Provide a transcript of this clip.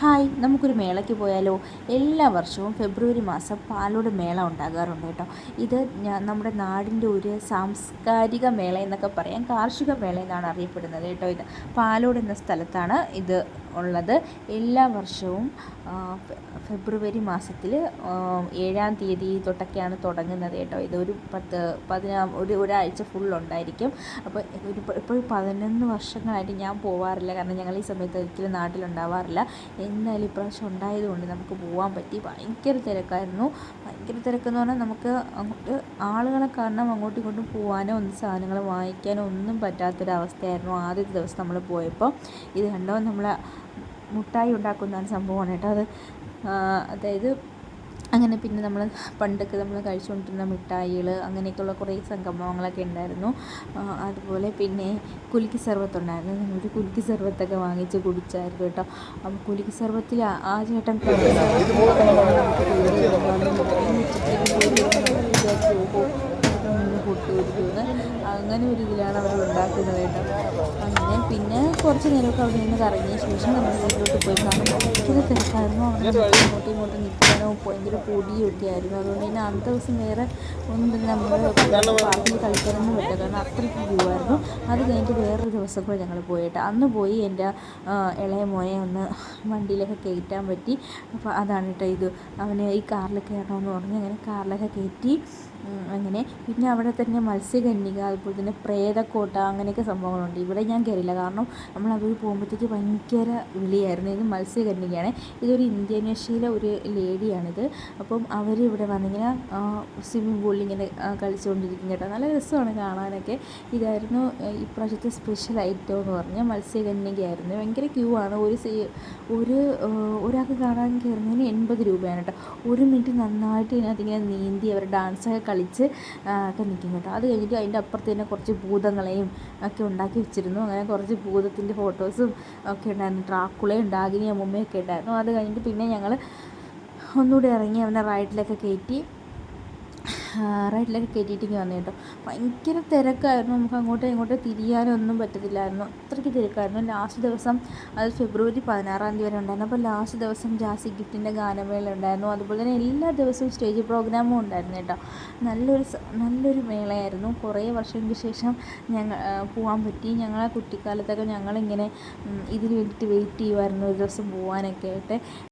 Hi, നമുക്കൊരു മേളയ്ക്ക് പോയാലോ? എല്ലാ വർഷവും ഫെബ്രുവരി മാസം പാലോട് മേള ഉണ്ടാകാറുണ്ട് കേട്ടോ. ഇത് നമ്മുടെ നാടിൻ്റെ ഒരു സാംസ്കാരിക മേള എന്നൊക്കെ പറയാം, കാർഷിക മേള എന്നാണ് അറിയപ്പെടുന്നത് കേട്ടോ. ഇത് പാലോട് എന്ന സ്ഥലത്താണ് ഇത് ഉള്ളത്. എല്ലാ വർഷവും ഫെബ്രുവരി മാസത്തിൽ 7-ാം തീയതി തൊട്ടൊക്കെയാണ് തുടങ്ങുന്നത് കേട്ടോ. ഇതൊരു ഒരാഴ്ച ഫുള്ളുണ്ടായിരിക്കും. അപ്പോൾ ഇപ്പോൾ 11 വർഷങ്ങളായിട്ട് ഞാൻ പോവാറില്ല, കാരണം ഞങ്ങൾ ഈ സമയത്ത് ഒരിക്കലും നാട്ടിലുണ്ടാവാറില്ല. എന്നാലും ഇപ്രാവശ്യം ഉണ്ടായതുകൊണ്ട് നമുക്ക് പോകാൻ പറ്റി. ഭയങ്കര തിരക്കായിരുന്നു. ഭയങ്കര തിരക്കെന്ന് പറഞ്ഞാൽ നമുക്ക് അങ്ങോട്ട് ആളുകളെ കാരണം അങ്ങോട്ടും ഇങ്ങോട്ടും പോകാനോ സാധനങ്ങൾ വാങ്ങിക്കാനോ ഒന്നും പറ്റാത്തൊരവസ്ഥയായിരുന്നു ആദ്യത്തെ ദിവസം നമ്മൾ പോയപ്പോൾ. ഇത് കണ്ടോ, നമ്മളെ മുട്ടായി ഉണ്ടാക്കുന്നതാണ് സംഭവമാണ് കേട്ടോ അത്. അതായത് അങ്ങനെ പിന്നെ നമ്മൾ പണ്ടൊക്കെ നമ്മൾ കഴിച്ചുകൊണ്ടിരുന്ന മിഠായികൾ അങ്ങനെയൊക്കെയുള്ള കുറേ സംഭവങ്ങളൊക്കെ ഉണ്ടായിരുന്നു. അതുപോലെ പിന്നെ കുലുക്കി സർബത്ത് ഉണ്ടായിരുന്നു. ഞങ്ങളൊരു കുലുക്കി സർബത്തൊക്കെ വാങ്ങിച്ച് കുടിച്ചായിരുന്നു കേട്ടോ. അപ്പം കുലുക്കി സർബത്തിൽ ആ ചേട്ടൻ പൊട്ടുകൊടുക്കുന്നത് അങ്ങനെ ഒരു ഇതിലാണ് അവർ ഉണ്ടാക്കുന്നത് കേട്ടോ. അങ്ങനെ പിന്നെ കുറച്ച് നേരമൊക്കെ അവിടെ നിന്ന് കറങ്ങിയ ശേഷം നമ്മൾ വീട്ടിലോട്ട് പോയി. കാരണം ഭയങ്കര തിരക്കായിരുന്നു. അവിടെ അങ്ങോട്ടും ഇങ്ങോട്ടും നിൽക്കാനോ ഭയങ്കര പൊടിയൊക്കെ ആയിരുന്നു. അതുകൊണ്ട് തന്നെ അന്നത്തെ ദിവസം വേറെ ഒന്നും തന്നെ നമ്മൾ പാർക്കിൽ കളിക്കാനൊന്നും പറ്റില്ല, കാരണം അത്രയ്ക്ക് ക്യൂവായിരുന്നു. അത് കഴിഞ്ഞിട്ട് വേറൊരു ദിവസം കൂടെ ഞങ്ങൾ പോയിട്ട് അന്ന് പോയി എൻ്റെ ഇളയ മോനെ ഒന്ന് വണ്ടിയിലൊക്കെ കയറ്റാൻ പറ്റി. അപ്പോൾ അതാണ് കേട്ടോ ഇത്. അവന് ഈ കാറിൽ കയറണമെന്ന് പറഞ്ഞ് അങ്ങനെ കാറിലൊക്കെ കയറ്റി. അങ്ങനെ പിന്നെ അവിടെ തന്നെ മത്സ്യകന്യക, അതുപോലെ തന്നെ പ്രേതക്കോട്ട അങ്ങനെയൊക്കെ സംഭവങ്ങളുണ്ട്. ഇവിടെ ഞാൻ കയറിയില്ല, കാരണം നമ്മൾ അവർ പോകുമ്പോഴത്തേക്ക് ഭയങ്കര വിളിയായിരുന്നു. ഇത് മത്സ്യകന്യകയാണ്. ഇതൊരു ഇന്തോനേഷ്യയിലെ ഒരു ലേഡിയാണിത്. അപ്പം അവർ ഇവിടെ വന്നിങ്ങനെ സ്വിമ്മിംഗ് പൂളിൽ ഇങ്ങനെ കളിച്ചുകൊണ്ടിരിക്കും കേട്ടോ. നല്ല രസമാണ് കാണാനൊക്കെ. ഇതായിരുന്നു ഇപ്രാവശ്യത്തെ സ്പെഷ്യൽ ഐറ്റം എന്ന് പറഞ്ഞാൽ മത്സ്യകന്യകയായിരുന്നു. ഭയങ്കര ക്യൂ ആണ്. ഒരാൾക്ക് കാണാൻ കയറുന്നതിന് 80 രൂപയാണ് കേട്ടോ. 1 മിനിറ്റ് നന്നായിട്ട് ഇതിനകത്തിങ്ങനെ നീന്തി അവർ ഡാൻസൊക്കെ കളിച്ച് ഒക്കെ നിൽക്കും കേട്ടോ. അത് കഴിഞ്ഞിട്ട് അതിൻ്റെ അപ്പുറത്ത് തന്നെ കുറച്ച് ഭൂതങ്ങളെയും ഒക്കെ ഉണ്ടാക്കി വെച്ചിരുന്നു. അങ്ങനെ കുറച്ച് ഭൂതത്തിൻ്റെ ഫോട്ടോസും ഒക്കെ ഉണ്ടായിരുന്നു. ഡ്രാക്കുളയും ഡാഗിനി അമ്മൂമ്മയൊക്കെ ഉണ്ടായിരുന്നു. അത് കഴിഞ്ഞിട്ട് പിന്നെ ഞങ്ങൾ ഒന്നുകൂടി ഇറങ്ങി അവനെ റൈഡിലൊക്കെ കയറ്റിയിട്ടിങ്ങനെ വന്നു കേട്ടോ. ഭയങ്കര തിരക്കായിരുന്നു. നമുക്ക് അങ്ങോട്ടും ഇങ്ങോട്ടും തിരിയാനൊന്നും പറ്റത്തില്ലായിരുന്നു, അത്രയ്ക്ക് തിരക്കായിരുന്നു. ലാസ്റ്റ് ദിവസം അത് ഫെബ്രുവരി 16-ാം തീയതി വരെ ഉണ്ടായിരുന്നു. അപ്പോൾ ലാസ്റ്റ് ദിവസം ജാസി ഗിഫ്റ്റിൻ്റെ ഗാനമേള ഉണ്ടായിരുന്നു. അതുപോലെ തന്നെ എല്ലാ ദിവസവും സ്റ്റേജ് പ്രോഗ്രാമും ഉണ്ടായിരുന്നു കേട്ടോ. നല്ലൊരു മേളയായിരുന്നു. കുറേ വർഷങ്ങൾക്ക് ശേഷം പോകാൻ പറ്റി. ഞങ്ങളെ കുട്ടിക്കാലത്തൊക്കെ ഞങ്ങളിങ്ങനെ ഇതിന് വേണ്ടിയിട്ട് വെയിറ്റ് ചെയ്യുമായിരുന്നു ഒരു ദിവസം പോകാനൊക്കെ ആയിട്ട്.